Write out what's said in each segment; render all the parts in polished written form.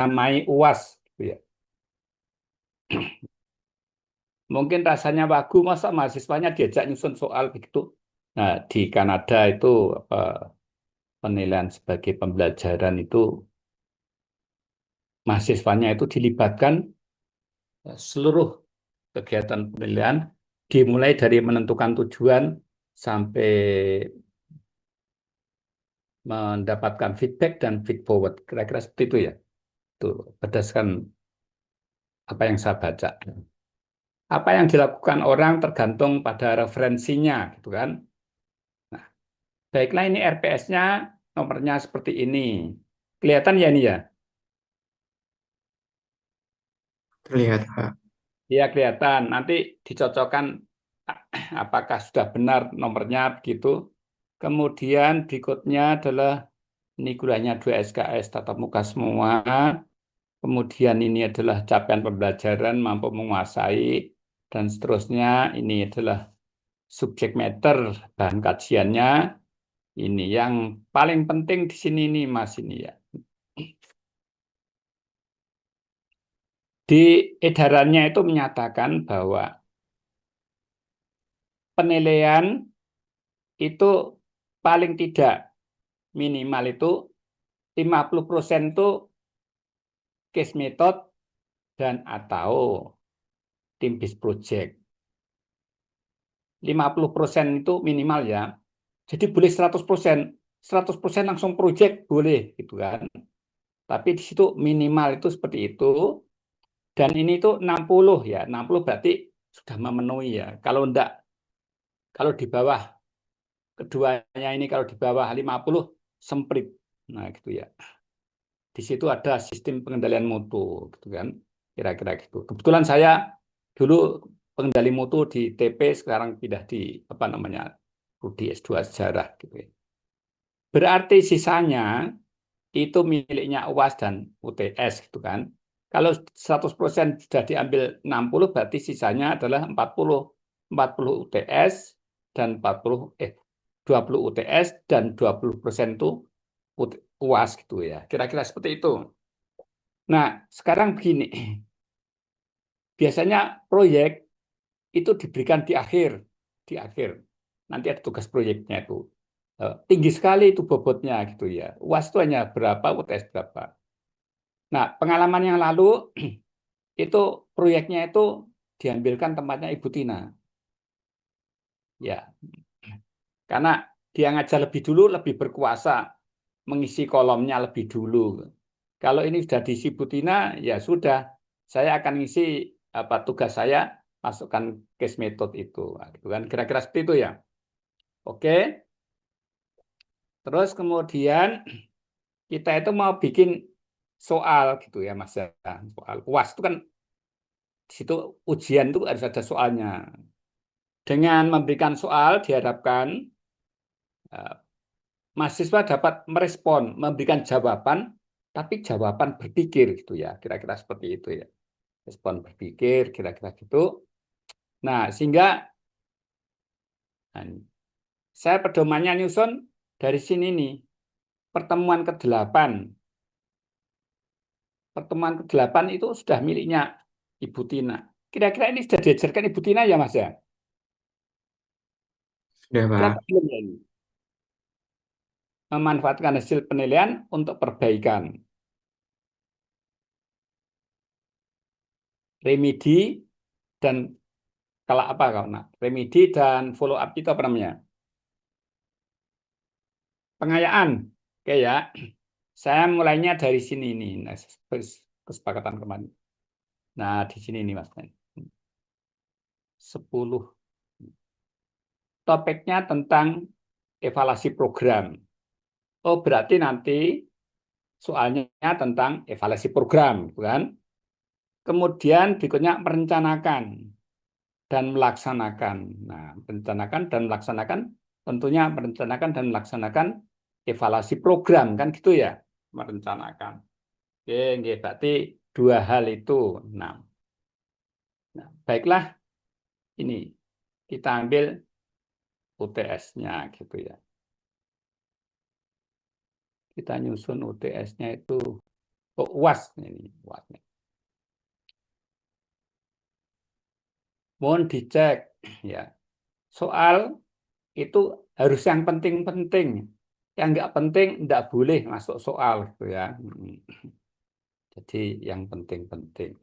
namai UAS gitu ya. Mungkin rasanya wagu, masa mahasiswanya diajak nyusun soal begitu. Nah, di Kanada itu penilaian sebagai pembelajaran itu mahasiswanya itu dilibatkan seluruh kegiatan penilaian, dimulai dari menentukan tujuan sampai mendapatkan feedback dan feed forward. Kira-kira seperti itu ya. Itu berdasarkan apa yang saya baca. Apa yang dilakukan orang tergantung pada referensinya, gitu kan. Nah, baiklah ini RPS-nya nomornya seperti ini. Kelihatan ya ini ya? Terlihat, Pak. Iya kelihatan. Nanti dicocokkan apakah sudah benar nomornya begitu. Kemudian berikutnya adalah ini kuliahnya 2 SKS tatap muka semua. Kemudian ini adalah capaian pembelajaran mampu menguasai dan seterusnya. Ini adalah subjek matter bahan kajiannya. Ini yang paling penting di sini nih Mas ini ya. Di edarannya itu menyatakan bahwa penilaian itu paling tidak minimal itu 50% itu case method dan atau tim based project. 50% itu minimal ya. Jadi boleh 100%. 100% langsung project boleh gitu kan. Tapi di situ minimal itu seperti itu. Dan ini tuh 60 ya. 60 berarti sudah memenuhi ya. Kalau di bawah keduanya ini kalau di bawah 50 semprit. Nah, gitu ya. Di situ ada sistem pengendalian mutu gitu kan. Kira-kira gitu. Kebetulan saya dulu pengendali mutu di TP, sekarang pindah di apa namanya? Prodi S2 sejarah gitu ya. Berarti sisanya itu miliknya UAS dan UTS gitu kan. Kalau 100% sudah diambil 60 berarti sisanya adalah 40. 40 UTS dan 20 UTS dan 20% itu UAS gitu ya. Kira-kira seperti itu. Nah, sekarang begini. Biasanya proyek itu diberikan di akhir, di akhir. Nanti ada tugas proyeknya itu. Tinggi sekali itu bobotnya gitu ya. UAS itu hanya berapa, UTS berapa. Nah, pengalaman yang lalu itu proyeknya itu diambilkan tempatnya Ibu Tina. Ya, karena dia ngajar lebih dulu, lebih berkuasa, mengisi kolomnya lebih dulu. Kalau ini sudah diisi Bu Tina, ya sudah, saya akan ngisi apa tugas saya, masukkan case method itu. Nah, gitu kan, kira-kira seperti itu ya. Oke, terus kemudian kita itu mau bikin soal gitu ya Mas ya. Soal UAS itu kan di situ ujian itu harus ada soalnya. Dengan memberikan soal diharapkan eh, mahasiswa dapat merespon, memberikan jawaban, tapi jawaban berpikir gitu ya. Kira-kira seperti itu ya. Respon berpikir, kira-kira gitu. Nah, sehingga nah, saya pedomannya nyusun dari sini nih. Pertemuan ke-8. Pertemuan ke-8 itu sudah miliknya Ibu Tina. Kira-kira ini sudah diajarkan Ibu Tina ya, Mas ya? Sudah, Kenapa Pak. belum ya ini? Memanfaatkan hasil penilaian untuk perbaikan. Remedi dan kalau apa kalau nak? Remedi dan follow up itu apa namanya? Pengayaan. Oke ya. Saya mulainya dari sini nih. Nah, kesepakatan kemarin. Nah, di sini nih Mas. 10. Topiknya tentang evaluasi program. Oh, berarti nanti soalnya tentang evaluasi program, kan? Kemudian berikutnya merencanakan dan melaksanakan. Nah, merencanakan dan melaksanakan tentunya merencanakan dan melaksanakan evaluasi program kan gitu ya, merencanakan. Oke, oke, berarti dua hal itu. Nah, baiklah ini kita ambil UTS-nya gitu ya. Kita nyusun UTS-nya itu. UAS ini UAS. Mohon dicek ya. Soal itu harus yang penting-penting. Yang nggak penting nggak boleh masuk soal gitu ya. Jadi yang penting-penting.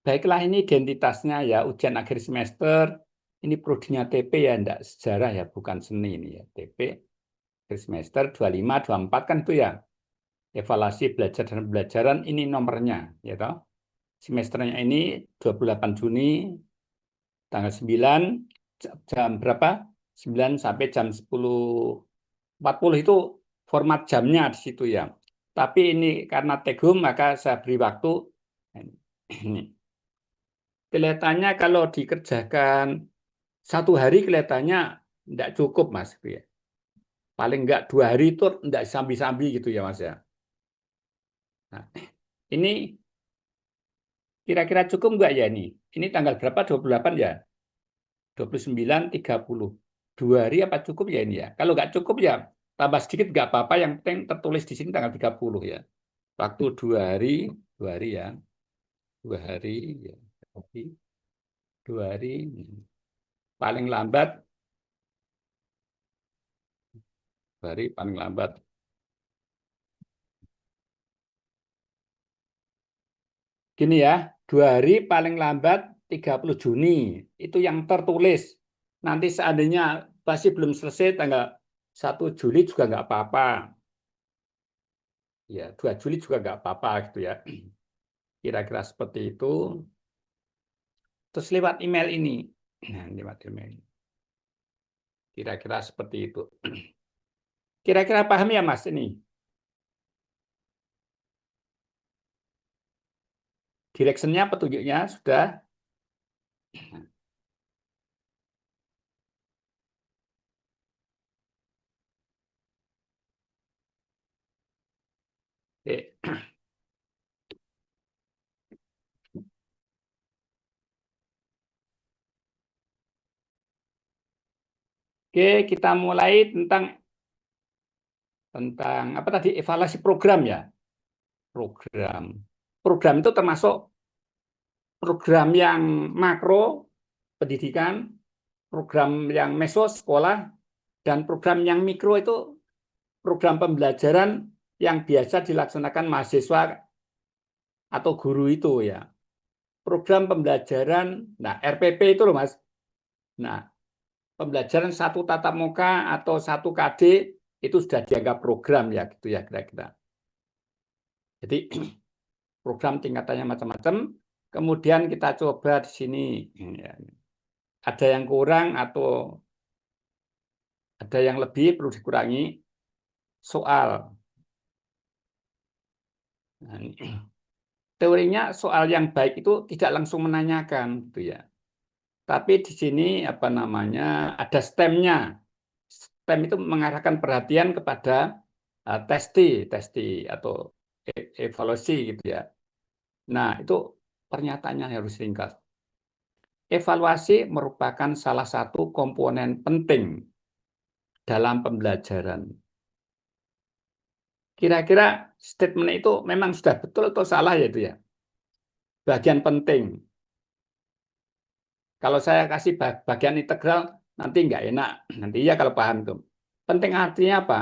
Baiklah ini identitasnya ya ujian akhir semester. Ini prodinya TP ya, enggak sejarah ya, bukan seni ini ya. TP akhir semester 25, 24 kan itu ya. Evaluasi belajar dan pembelajaran ini nomornya ya toh. Semesternya ini 28 Juni tanggal 9 jam berapa? 9 sampai jam 10.40 itu format jamnya di situ ya. Tapi ini karena tegum maka saya beri waktu ini. Kelihatannya kalau dikerjakan 1 hari kelihatannya tidak cukup Mas. Ya. Paling enggak 2 hari itu tidak sambi-sambi gitu ya Mas ya. Nah, ini kira-kira cukup enggak ya ini? Ini tanggal berapa? 28 ya? 29, 30. 2 hari apa cukup ya ini ya? Kalau enggak cukup ya tambah sedikit enggak apa-apa. Yang penting tertulis di sini tanggal 30 ya. Waktu 2 hari, 2 hari ya. 2 hari ya. 2 hari. Paling lambat 2 hari paling lambat. Gini ya, 2 hari paling lambat 30 Juni. Itu yang tertulis. Nanti seandainya masih belum selesai tanggal 1 Juli juga nggak apa-apa. Ya, 2 Juli juga nggak apa-apa gitu ya. Kira-kira seperti itu. Terus lewat email ini. Nah, lewat email. Kira-kira seperti itu. Kira-kira paham ya Mas ini? Directionnya, petunjuknya sudah. Oke. Oke, kita mulai tentang apa tadi, evaluasi program ya. Program itu termasuk program yang makro pendidikan, program yang meso sekolah, dan program yang mikro itu program pembelajaran yang biasa dilaksanakan mahasiswa atau guru itu ya. Program pembelajaran, nah RPP itu loh Mas. Nah, pembelajaran satu tatap muka atau satu KD itu sudah dianggap program ya gitu ya kira-kira. Jadi program tingkatannya macam-macam. Kemudian kita coba di sini ya. Ada yang kurang atau ada yang lebih perlu dikurangi soal. Nah, teorinya soal yang baik itu tidak langsung menanyakan gitu ya. Tapi di sini apa namanya ada stemnya. Stem itu mengarahkan perhatian kepada testi atau evaluasi gitu ya. Nah, itu pernyataannya harus ringkas. Evaluasi merupakan salah satu komponen penting dalam pembelajaran. Kira-kira statement itu memang sudah betul atau salah ya itu ya? Bagian penting. Kalau saya kasih bagian integral, nanti nggak enak. Nanti ya kalau paham tuh. Penting artinya apa?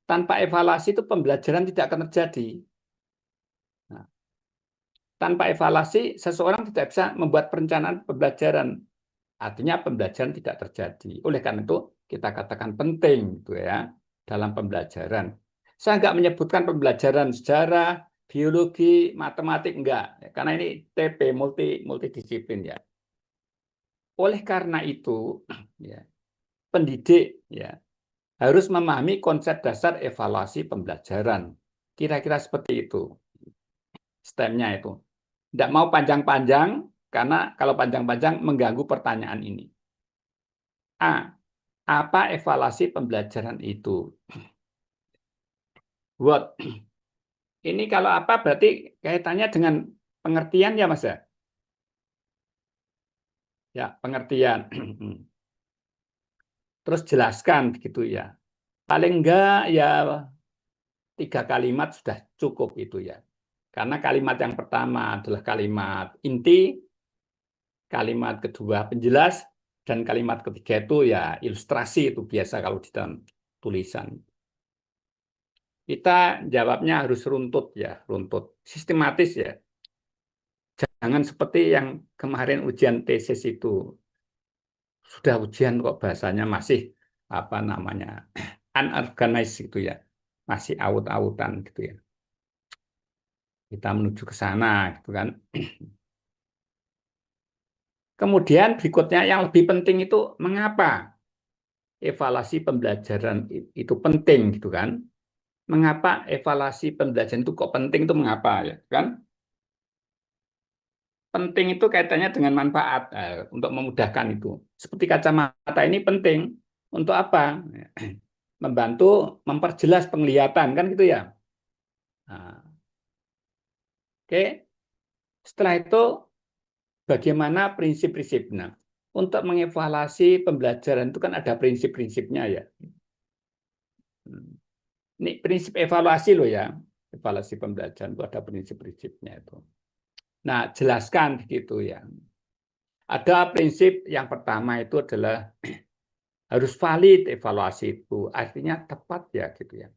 Tanpa evaluasi itu pembelajaran tidak akan terjadi. Nah, tanpa evaluasi, seseorang tidak bisa membuat perencanaan pembelajaran. Artinya pembelajaran tidak terjadi. Oleh karena itu, kita katakan penting gitu ya dalam pembelajaran. Saya nggak menyebutkan pembelajaran sejarah, biologi, matematik, enggak. Karena ini TP, multidisiplin ya. Oleh karena itu, ya, pendidik ya harus memahami konsep dasar evaluasi pembelajaran. Kira-kira seperti itu, stemnya itu. Tidak mau panjang-panjang, karena kalau panjang-panjang mengganggu pertanyaan ini. A. Apa evaluasi pembelajaran itu? What? Ini kalau apa berarti kaitannya dengan pengertian ya Mas ya? Ya, pengertian. Terus jelaskan gitu ya. Paling enggak ya 3 kalimat sudah cukup itu ya. Karena kalimat yang pertama adalah kalimat inti, kalimat kedua penjelas, dan kalimat ketiga itu ya ilustrasi, itu biasa kalau di dalam tulisan. Kita jawabnya harus runtut ya, runtut, sistematis ya. Jangan seperti yang kemarin ujian tesis itu. Sudah ujian kok bahasanya masih apa namanya unorganized gitu ya, masih aut-autan gitu ya. Kita menuju ke sana gitu kan. Kemudian berikutnya yang lebih penting itu mengapa evaluasi pembelajaran itu penting gitu kan. Mengapa evaluasi pembelajaran itu kok penting, itu mengapa ya kan? Penting itu kaitannya dengan manfaat untuk memudahkan itu. Seperti kacamata ini penting untuk apa? Membantu memperjelas penglihatan kan gitu ya. Nah, oke. Setelah itu bagaimana prinsip-prinsipnya? Untuk mengevaluasi pembelajaran itu kan ada prinsip-prinsipnya ya. Ini prinsip evaluasi loh ya. Evaluasi pembelajaran itu ada prinsip-prinsipnya itu. Nah, jelaskan begitu ya. Ada prinsip yang pertama itu adalah harus valid evaluasi itu. Artinya tepat ya gitu ya.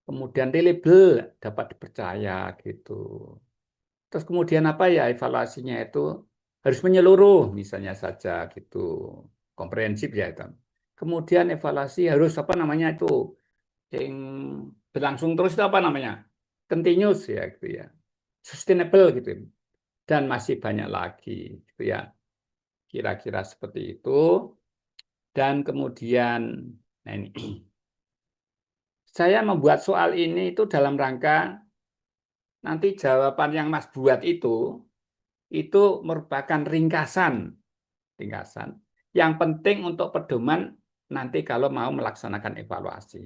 Kemudian reliable, dapat dipercaya gitu. Terus kemudian apa ya evaluasinya itu harus menyeluruh misalnya saja gitu. Komprehensif ya itu. Kemudian evaluasi harus apa namanya itu yang berlangsung terus itu apa namanya? Continuous ya gitu ya. Sustainable gitu. Dan masih banyak lagi gitu ya. Kira-kira seperti itu. Dan kemudian nah ini saya membuat soal ini itu dalam rangka nanti jawaban yang Mas buat itu merupakan ringkasan, ringkasan. Yang penting untuk pedoman nanti kalau mau melaksanakan evaluasi.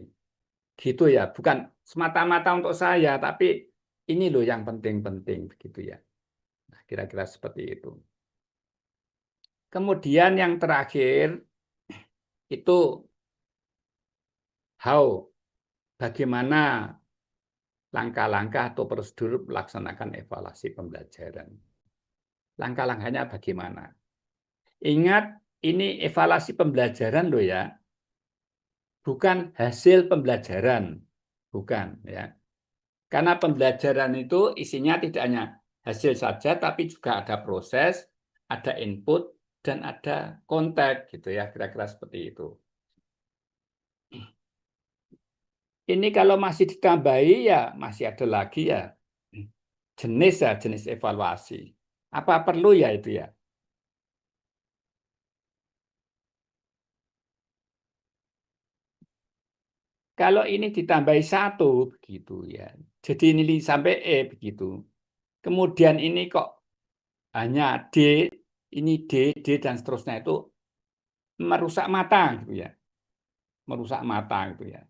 Gitu ya, bukan semata-mata untuk saya, tapi ini loh yang penting-penting begitu ya. Nah, kira-kira seperti itu. Kemudian yang terakhir itu how, bagaimana langkah-langkah atau prosedur melaksanakan evaluasi pembelajaran. Langkah-langkahnya bagaimana? Ingat, ini evaluasi pembelajaran loh ya, bukan hasil pembelajaran, bukan ya. Karena pembelajaran itu isinya tidak hanya hasil saja, tapi juga ada proses, ada input, dan ada konteks gitu ya, kira-kira seperti itu. Ini kalau masih ditambahi ya masih ada lagi ya jenis ya, jenis evaluasi. Apa perlu ya itu ya? Kalau ini ditambahi satu begitu ya. Jadi ini sampai E begitu. Kemudian ini kok hanya D, ini D dan seterusnya itu merusak mata gitu ya. Merusak mata gitu ya.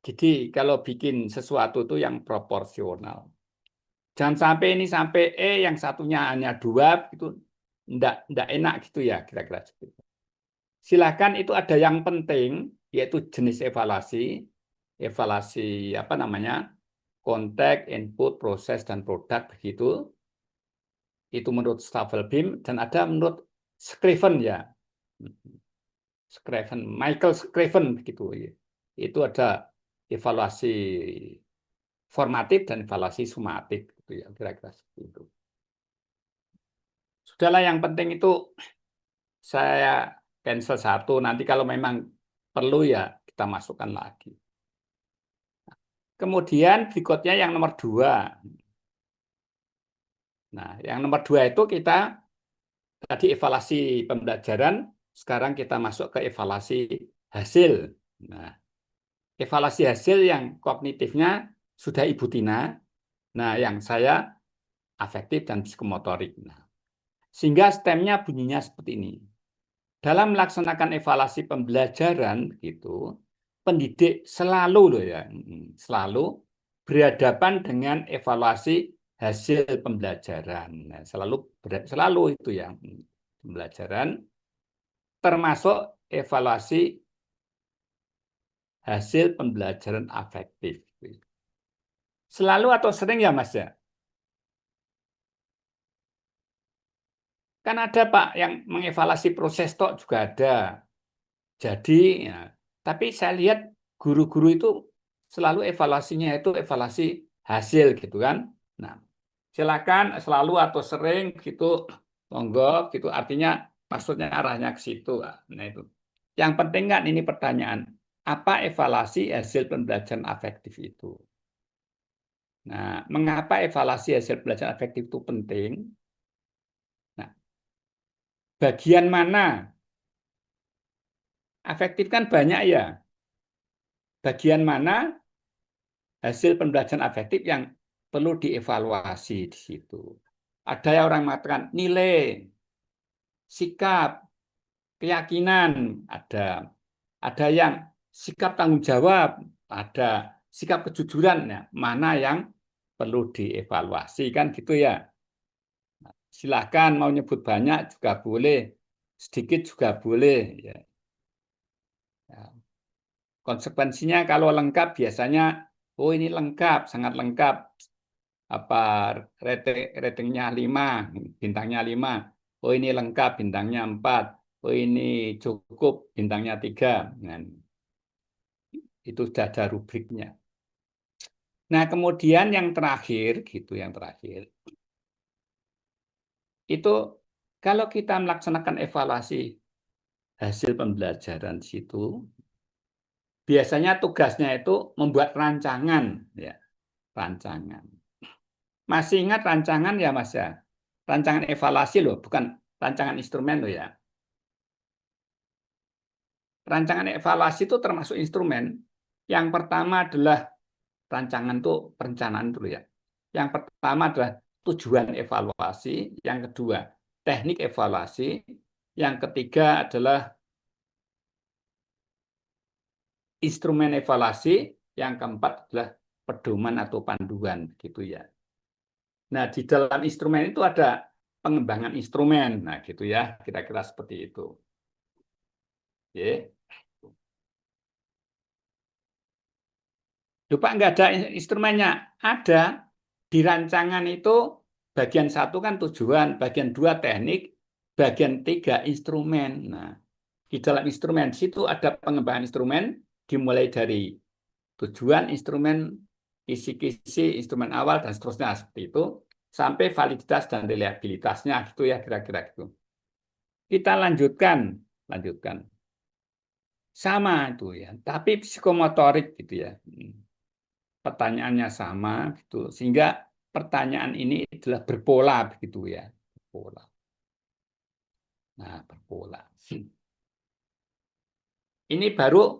Jadi kalau bikin sesuatu itu yang proporsional. Jangan sampai ini sampai E yang satunya hanya dua itu enggak enak gitu ya kira-kira seperti itu. Silakan itu ada yang penting yaitu jenis evaluasi, evaluasi apa namanya? Konteks, input, proses dan produk begitu. Itu menurut Stafelbeam dan ada menurut Scriven ya. Scriven, Michael Scriven begitu. Itu ada evaluasi formatif dan evaluasi sumatif gitu ya, kira-kira seperti itu. Sudahlah yang penting itu saya cancel satu, nanti kalau memang perlu ya kita masukkan lagi. Kemudian berikutnya yang nomor 2. Nah, yang nomor 2 itu kita tadi evaluasi pembelajaran, sekarang kita masuk ke evaluasi hasil. Nah, evaluasi hasil yang kognitifnya sudah Ibu Tina, nah yang saya afektif dan psikomotorik. Nah, sehingga stemnya bunyinya seperti ini. Dalam melaksanakan evaluasi pembelajaran, gitu, pendidik selalu loh ya, selalu berhadapan dengan evaluasi hasil pembelajaran. Nah, selalu itu ya pembelajaran, termasuk evaluasi hasil pembelajaran afektif. Selalu atau sering ya Mas ya? Kan ada Pak yang mengevaluasi proses tok juga ada. Jadi, ya, tapi saya lihat guru-guru itu selalu evaluasinya itu evaluasi hasil gitu kan. Nah, silakan selalu atau sering gitu, monggo gitu. Artinya maksudnya arahnya ke situ. Nah itu. Yang penting kan ini pertanyaan, apa evaluasi hasil pembelajaran afektif itu? Nah, mengapa evaluasi hasil pembelajaran afektif itu penting? Nah, bagian mana? Afektif kan banyak ya. Bagian mana hasil pembelajaran afektif yang perlu dievaluasi di situ. Ada yang orang mengatakan nilai, sikap, keyakinan, ada. Ada yang sikap tanggung jawab, ada sikap kejujuran. Ya, mana yang perlu dievaluasi kan gitu ya. Silakan mau nyebut banyak juga boleh, sedikit juga boleh. Ya. Konsekuensinya kalau lengkap biasanya, oh ini lengkap, sangat lengkap. Apa ratingnya 5, bintangnya 5. Oh ini lengkap, bintangnya 4. Oh ini cukup, bintangnya 3. Nah, itu sudah ada rubriknya. Nah, kemudian yang terakhir, gitu, yang terakhir, itu kalau kita melaksanakan evaluasi hasil pembelajaran di situ, biasanya tugasnya itu membuat rancangan, ya, rancangan. Masih ingat rancangan ya, Mas ya? Rancangan evaluasi loh, bukan rancangan instrumen loh ya. Rancangan evaluasi itu termasuk instrumen. Yang pertama adalah rancangan itu perencanaan dulu ya. Yang pertama adalah tujuan evaluasi, yang kedua teknik evaluasi, yang ketiga adalah instrumen evaluasi, yang keempat adalah pedoman atau panduan gitu ya. Nah, di dalam instrumen itu ada pengembangan instrumen. Nah, gitu ya, kira-kira seperti itu. Oke. Lupa nggak ada instrumennya? Ada. Di rancangan itu bagian satu kan tujuan, bagian dua teknik, bagian tiga instrumen. Nah, di dalam instrumen situ ada pengembangan instrumen dimulai dari tujuan instrumen, kisi-kisi instrumen awal dan seterusnya seperti itu sampai validitas dan reliabilitasnya gitu ya kira-kira gitu. Kita lanjutkan, lanjutkan. Sama itu ya, tapi psikomotorik gitu ya. Pertanyaannya sama gitu sehingga pertanyaan ini adalah berpola begitu ya, berpola. Nah, berpola. Ini baru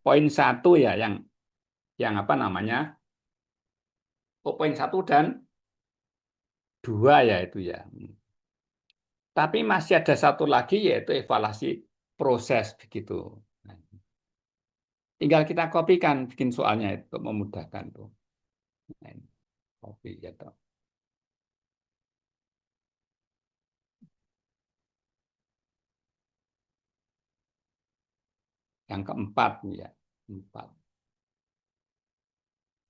poin satu ya yang apa namanya? Oh, poin satu dan dua ya itu ya. Tapi masih ada satu lagi yaitu evaluasi proses begitu. Nah, tinggal kita kopikan bikin soalnya itu untuk memudahkan tuh. Nah, ini, copy ya toh. Yang keempat ya, empat,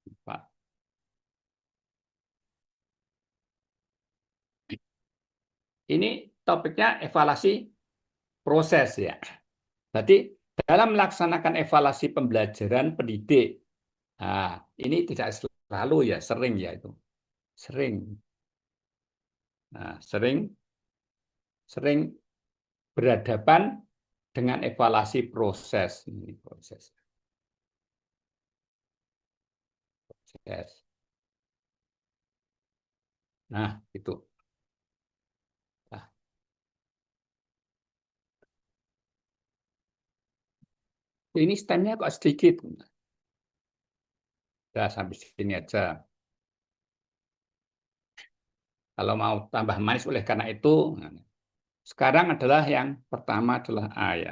empat. Ini topiknya evaluasi proses ya. Berarti dalam melaksanakan evaluasi pembelajaran pendidik, nah, ini tidak selalu ya, sering ya itu, sering. Nah, sering berhadapan dengan evaluasi proses ini proses. Proses. Nah, itu. Nah, ini stemnya kok sedikit. Sudah sampai sini aja. Kalau mau tambah manis oleh karena itu, nah, sekarang adalah yang pertama adalah A ya.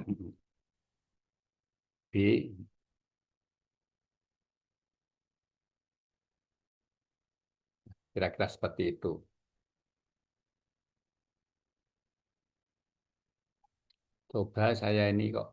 B, kira-kira seperti itu. Coba saya ini kok.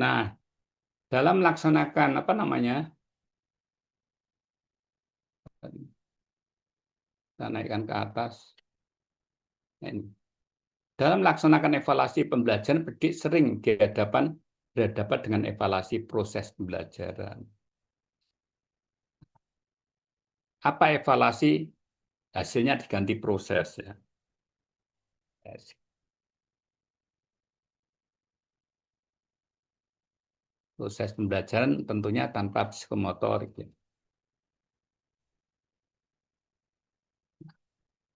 Nah, dalam melaksanakan apa namanya, kita naikkan ke atas. Nah, ini. Dalam melaksanakan evaluasi pembelajaran, pendidik sering berhadapan dengan evaluasi proses pembelajaran. Apa evaluasi? Hasilnya diganti proses ya. Proses pembelajaran tentunya tanpa psikomotorik ya.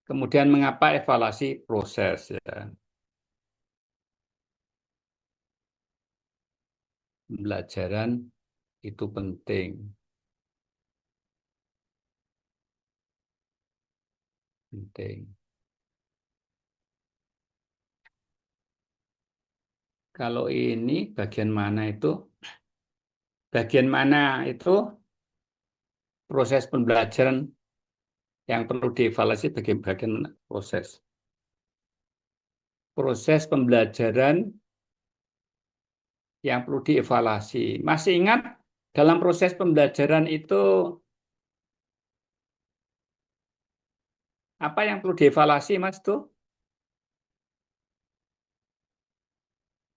Kemudian mengapa evaluasi proses ya? Pembelajaran itu penting. Penting. Kalau ini bagian mana itu? Bagian mana itu proses pembelajaran yang perlu dievaluasi bagian mana? Proses. Proses pembelajaran yang perlu dievaluasi. Masih ingat dalam proses pembelajaran itu apa yang perlu dievaluasi, Mas tuh?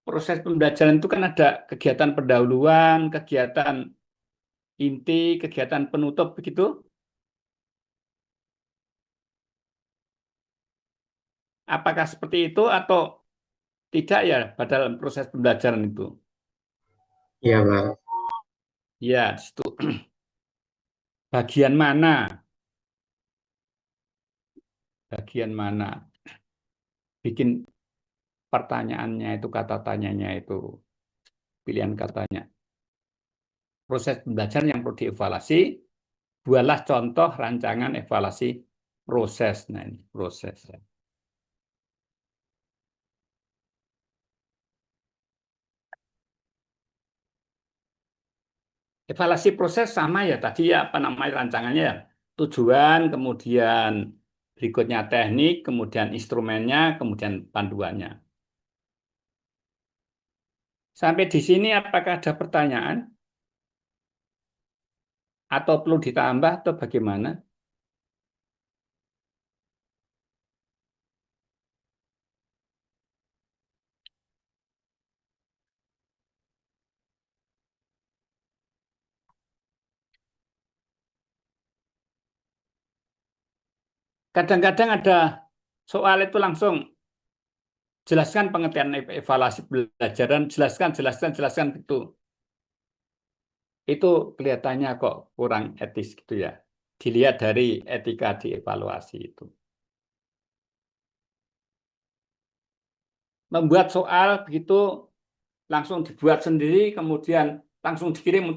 Proses pembelajaran itu kan ada kegiatan pendahuluan, kegiatan inti, kegiatan penutup begitu. Apakah seperti itu atau tidak ya pada dalam proses pembelajaran itu? Iya, Pak. Ya, di situ. Bagian mana? Bagian mana? Bikin pertanyaannya itu, kata tanyanya itu, pilihan katanya. Proses pembelajaran yang perlu dievaluasi, buatlah contoh rancangan evaluasi proses. Nah, ini proses. Evaluasi proses sama ya tadi ya apa namanya rancangannya ya. Tujuan, kemudian berikutnya teknik, kemudian instrumennya, kemudian panduannya. Sampai di sini apakah ada pertanyaan atau perlu ditambah atau bagaimana? Kadang-kadang ada soal itu langsung jelaskan pengertian evaluasi pembelajaran, jelaskan, jelaskan, jelaskan gitu. Itu kelihatannya kok kurang etis gitu ya. Dilihat dari etika di evaluasi itu. Membuat soal begitu langsung dibuat sendiri, kemudian langsung dikirim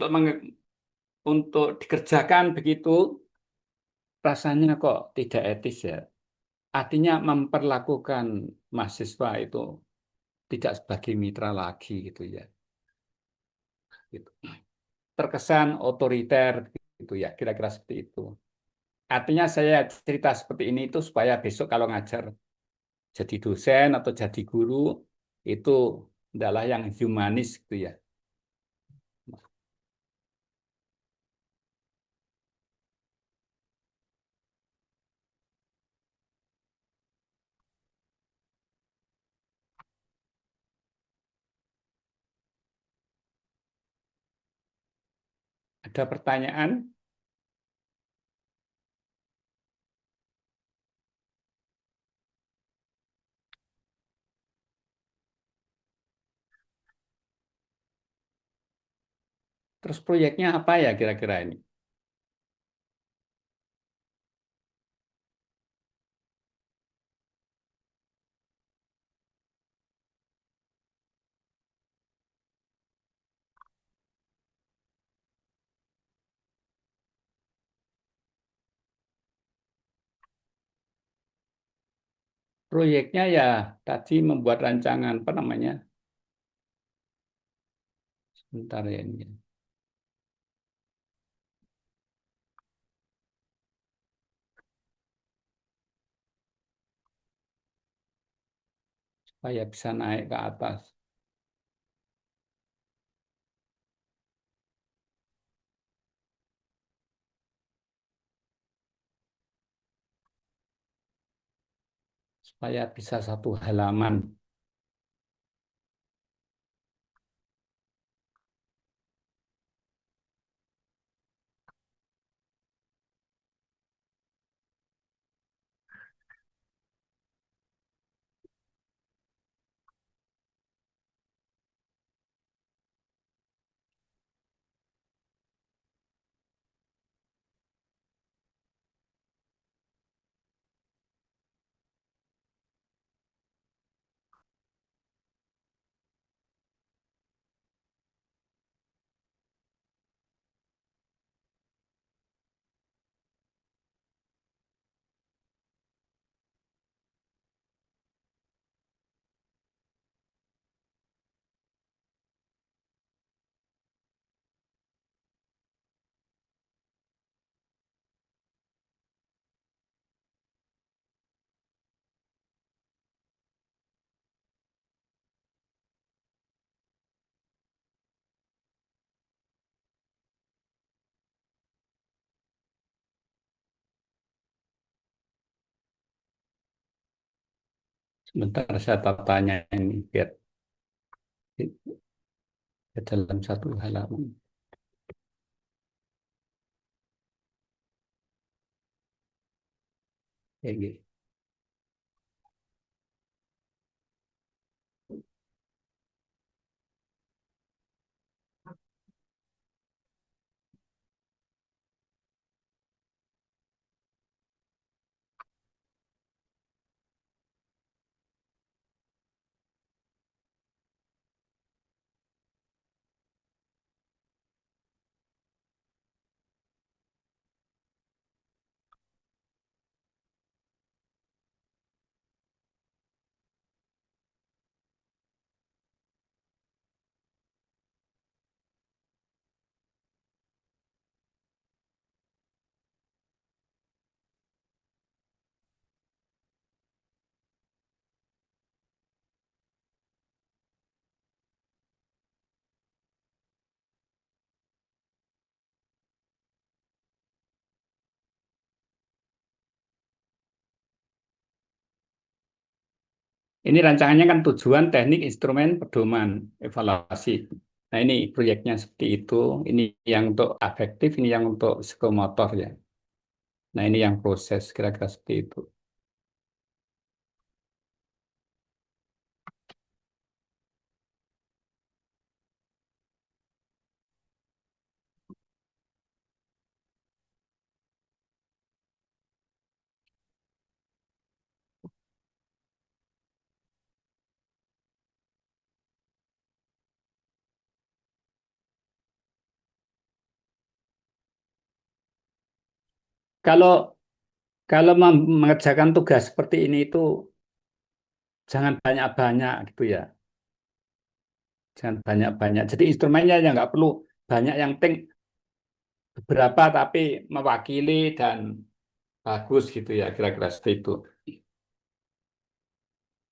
untuk dikerjakan begitu, rasanya kok tidak etis ya. Artinya memperlakukan mahasiswa itu tidak sebagai mitra lagi gitu ya. Gitu. Terkesan otoriter gitu ya, kira-kira seperti itu. Artinya saya cerita seperti ini itu supaya besok kalau ngajar jadi dosen atau jadi guru itu adalah yang humanis gitu ya. Ada pertanyaan? Terus proyeknya apa ya kira-kira ini? Proyeknya ya tadi membuat rancangan apa namanya? Sebentar ya ini. Supaya bisa naik ke atas. supaya bisa satu halaman. Sebentar saya tanya ini biar dalam satu halaman. Kayak gitu. Ini rancangannya kan tujuan, teknik, instrumen, pedoman, evaluasi. Nah ini proyeknya seperti itu. Ini yang untuk afektif, ini yang untuk psikomotor ya. Nah ini yang proses kira-kira seperti itu. Kalau kalau mengerjakan tugas seperti ini itu jangan banyak-banyak gitu ya. Jangan banyak-banyak. Jadi instrumennya ya nggak perlu banyak, yang penting beberapa tapi mewakili dan bagus gitu ya, kira-kira seperti itu.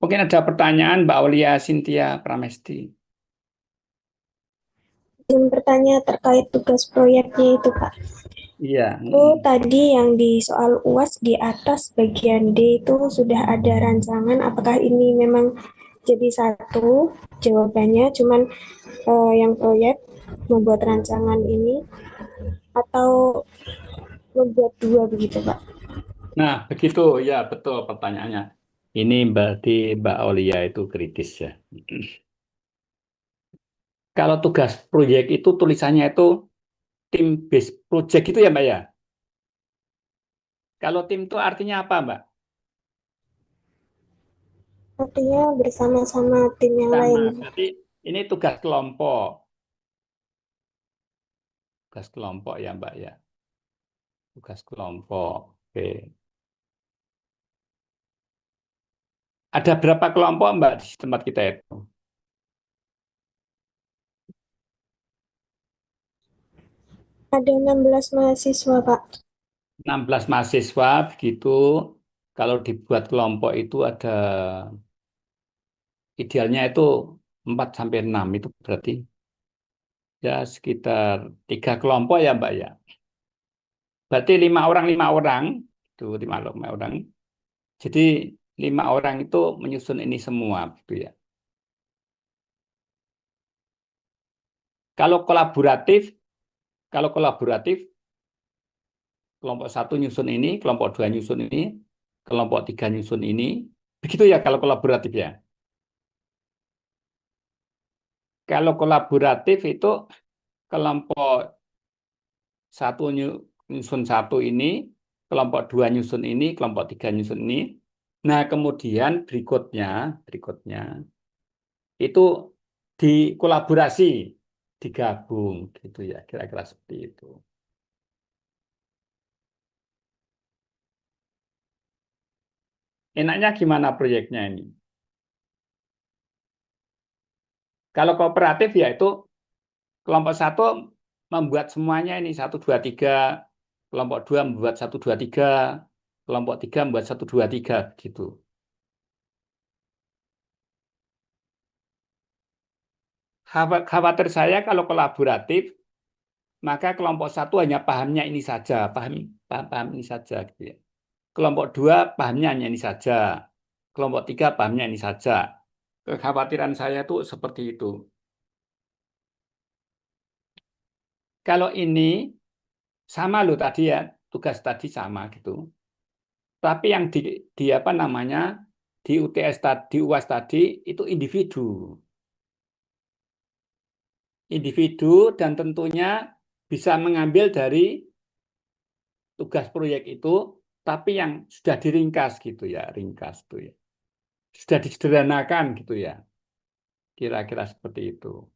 Mungkin ada pertanyaan Mbak Aulia Cynthia Pramesti. Yang bertanya terkait tugas proyeknya itu, Pak. Iya. Itu tadi yang di soal UAS di atas bagian D itu sudah ada rancangan. Apakah ini memang jadi satu jawabannya? Cuman yang proyek membuat rancangan ini atau membuat dua begitu, Pak? Nah, begitu ya, betul pertanyaannya. Ini berarti Mbak Aulia itu kritis ya. Kalau tugas proyek itu tulisannya itu tim based project itu ya Mbak ya. Kalau tim itu artinya apa Mbak? Artinya bersama-sama tim yang Sama. lain. Berarti ini tugas kelompok. Tugas kelompok ya Mbak ya. Tugas kelompok. Oke. Ada berapa kelompok Mbak di tempat kita itu? Ada 16 mahasiswa, Pak. 16 mahasiswa begitu. Kalau dibuat kelompok itu ada idealnya itu 4 sampai 6 itu berarti ya sekitar 3 kelompok ya Mbak ya. Berarti 5 orang itu 5 orang. Jadi 5 orang itu menyusun ini semua, gitu ya. Kalau kolaboratif, kelompok 1 nyusun ini, kelompok 2 nyusun ini, kelompok 3 nyusun ini, begitu ya kalau kolaboratif ya. Kalau kolaboratif itu kelompok 1 nyusun 1 ini, kelompok 2 nyusun ini, kelompok 3 nyusun ini. Nah, kemudian berikutnya itu dikolaborasi, digabung gitu ya, kira-kira seperti itu. Enaknya gimana proyeknya ini? Kalau kooperatif ya itu kelompok 1 membuat semuanya ini 1, 2, 3, kelompok 2 membuat 1, 2, 3, kelompok 3 membuat 1, 2, 3 gitu. Khawatir saya kalau kolaboratif, maka kelompok 1 hanya pahamnya ini saja, paham ini saja gitu ya. Kelompok 2 pahamnya hanya ini saja. Kelompok 3 pahamnya ini saja. Kekhawatiran saya itu seperti itu. Kalau ini sama loh tadi ya, tugas tadi sama gitu. Tapi yang di apa namanya? Di UTS tadi, di UAS tadi itu individu. Individu dan tentunya bisa mengambil dari tugas proyek itu, tapi yang sudah diringkas gitu ya, ringkas tuh ya. Sudah disederhanakan gitu ya. Kira-kira seperti itu.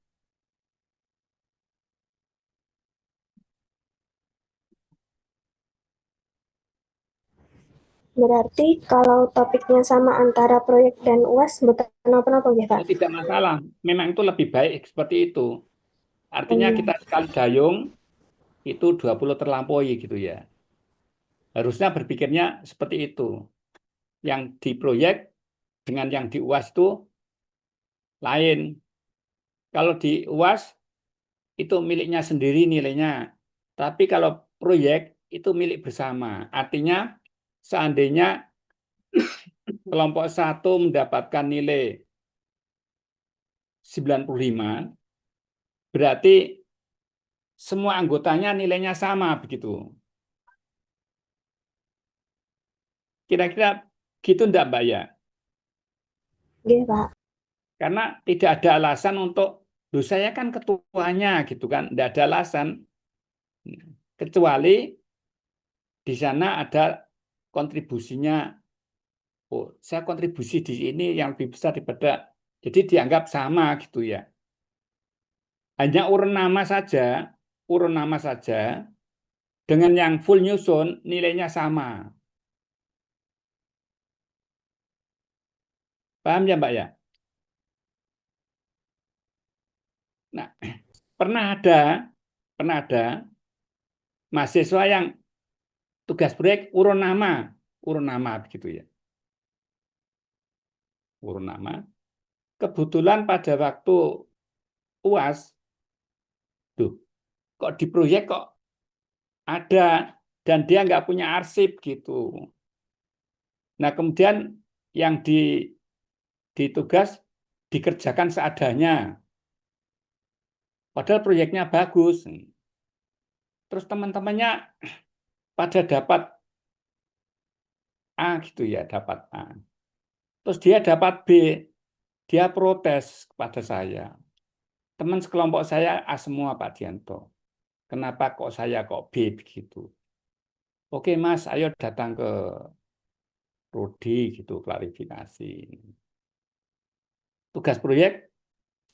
Berarti kalau topiknya sama antara proyek dan UAS, bukan apa-apa ya, Pak? Oh, tidak masalah. Memang itu lebih baik seperti itu. Artinya Hmm. kita sekali dayung itu 20 terlampaui gitu ya. Harusnya berpikirnya seperti itu. Yang di proyek dengan yang di UAS itu lain. Kalau di UAS itu miliknya sendiri nilainya. Tapi kalau proyek itu milik bersama. Artinya seandainya kelompok 1 mendapatkan nilai 95, berarti semua anggotanya nilainya sama begitu. Kira-kira gitu enggak, Mbak ya? Iya, Pak. Karena tidak ada alasan untuk, loh saya kan ketuanya gitu kan, enggak ada alasan. Kecuali di sana ada kontribusinya. Oh, saya kontribusi di ini yang lebih besar daripada, jadi dianggap sama gitu ya. Hanya urun nama saja, dengan yang full nyusun nilainya sama. Paham ya, Mbak ya? Nah, pernah ada mahasiswa yang tugas proyek urun nama begitu ya. Urun nama. Kebetulan pada waktu UAS, tuh, kok di proyek kok ada dan dia nggak punya arsip gitu. Nah, kemudian yang di tugas dikerjakan seadanya. Padahal proyeknya bagus. Terus teman-temannya pada dapat A gitu ya, dapat A. Terus dia dapat B, dia protes kepada saya. Teman sekelompok saya A semua, Pak Dianto. Kenapa kok saya kok B begitu? Oke Mas, ayo datang ke Rudi gitu, klarifikasi. Tugas proyek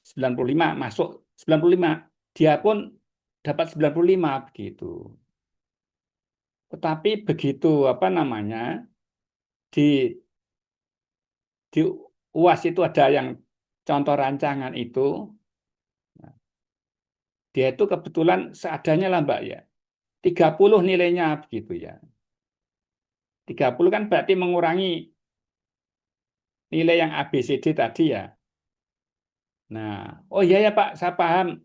95, masuk 95. Dia pun dapat 95 begitu. Tetapi begitu apa namanya, di di UAS itu ada yang contoh rancangan itu, dia itu kebetulan seadanya lah Mbak ya. 30 nilainya begitu ya. 30 kan berarti mengurangi nilai yang ABCD tadi ya. Nah, oh iya ya Pak, saya paham.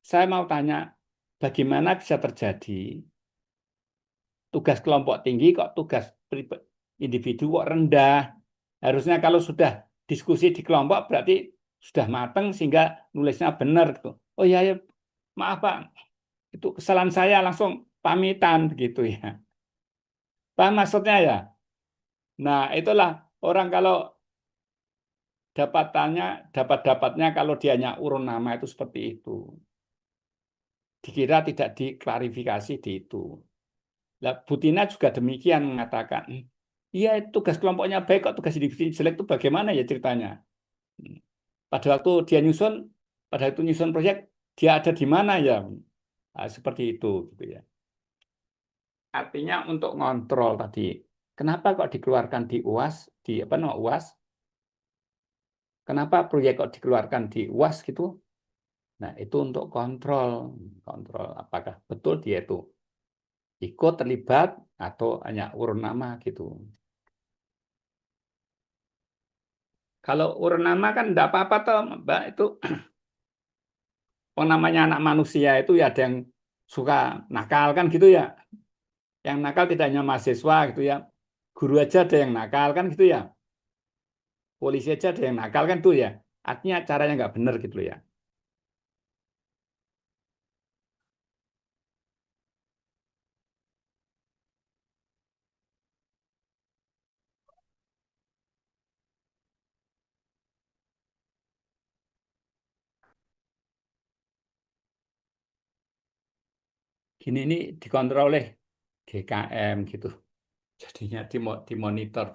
Saya mau tanya, bagaimana bisa terjadi tugas kelompok tinggi kok tugas individu kok rendah? Harusnya kalau sudah diskusi di kelompok berarti sudah matang sehingga nulisnya benar gitu. Oh ya, ya maaf Pak, itu kesalahan saya, langsung pamitan begitu ya. Paham maksudnya ya? Nah, itulah orang kalau dapat-dapatnya kalau dianya urun nama itu seperti itu. Dikira tidak diklarifikasi di itu. Lah, Butina juga demikian mengatakan, iya tugas kelompoknya baik kok tugas divisi jelek itu bagaimana ya ceritanya? Pada waktu dia nyusun, pada itu nyusun proyek, dia ada di mana ya? Nah, seperti itu gitu ya. Artinya untuk ngontrol tadi, kenapa kok dikeluarkan di UAS, di apa namanya UAS? Kenapa proyek kok dikeluarkan di UAS gitu? Nah, itu untuk kontrol, kontrol apakah betul dia itu ikut terlibat atau hanya urun nama gitu. Kalau urun nama kan enggak apa-apa toh, Mbak, itu namanya anak manusia itu ya ada yang suka nakal kan gitu ya. Yang nakal tidak hanya mahasiswa gitu ya. Guru aja ada yang nakal kan gitu ya. Polisi aja ada yang nakal kan tuh ya. Artinya caranya nggak benar gitu ya. Gini ini dikontrol oleh GKM gitu. Jadinya dimonitor.